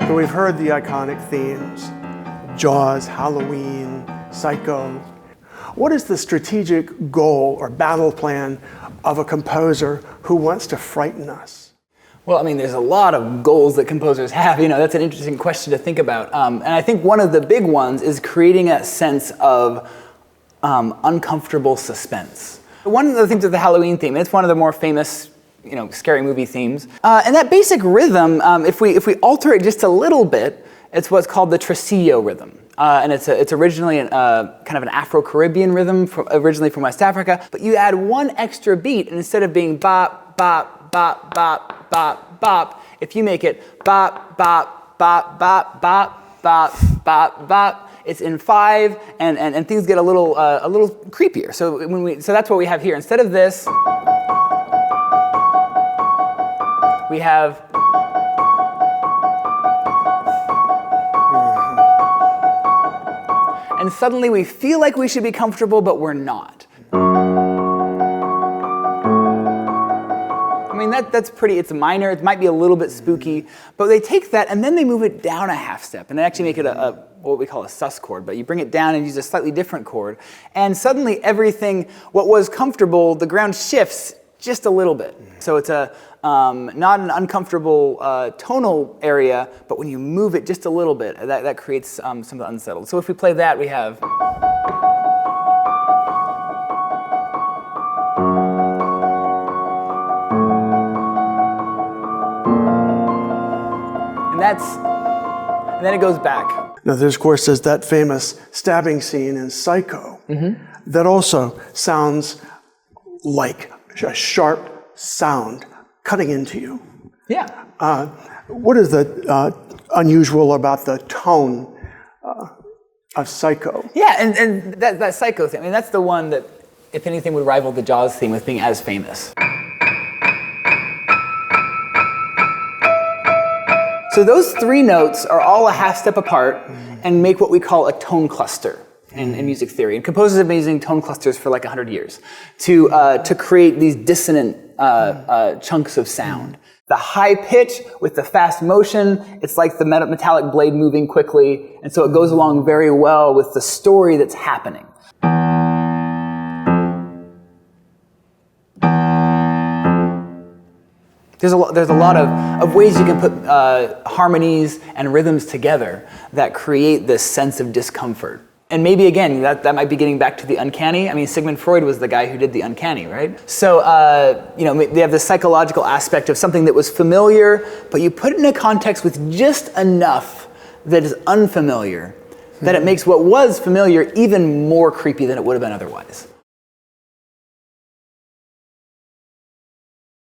So we've heard the iconic themes, Jaws, Halloween, Psycho. What is the strategic goal or battle plan of a composer who wants to frighten us? Well, I mean, there's a lot of goals that composers have. That's an interesting question to think about. And I think one of the big ones is creating a sense of uncomfortable suspense. One of the things with the Halloween theme, and it's one of the more famous scary movie themes. And that basic rhythm, if we alter it just a little bit, it's what's called the tresillo rhythm. And it's originally kind of an Afro-Caribbean rhythm, originally from West Africa. But you add one extra beat, and instead of being bop, bop, bop, bop, bop, bop, if you make it bop, bop, bop, bop, bop, bop, bop, bop, it's in 5, and things get a little creepier. So that's what we have here. Instead of this, we have and suddenly we feel like we should be comfortable, but we're not. I mean, that's pretty, it's minor, it might be a little bit spooky, but they take that and then they move it down a half step, and they actually make it what we call a sus chord, but you bring it down and use a slightly different chord, and suddenly everything, what was comfortable, the ground shifts just a little bit. So it's not an uncomfortable tonal area, but when you move it just a little bit, that creates some of the unsettled. So if we play that, we have. And then it goes back. Now there's, of course, that famous stabbing scene in Psycho that also sounds like a sharp sound cutting into you. Yeah. What is the unusual about the tone of Psycho? Yeah, and that Psycho thing, I mean, that's the one that, if anything, would rival the Jaws theme with being as famous. So those 3 notes are all a half step apart and make what we call a tone cluster in music theory. And composers have been using tone clusters for like 100 years to create these dissonant chunks of sound. The high pitch with the fast motion, it's like the metallic blade moving quickly, and so it goes along very well with the story that's happening. There's a lot of ways you can put harmonies and rhythms together that create this sense of discomfort. And maybe, again, that might be getting back to the uncanny. I mean, Sigmund Freud was the guy who did the uncanny, right? So, they have the psychological aspect of something that was familiar, but you put it in a context with just enough that is unfamiliar, that it makes what was familiar even more creepy than it would have been otherwise.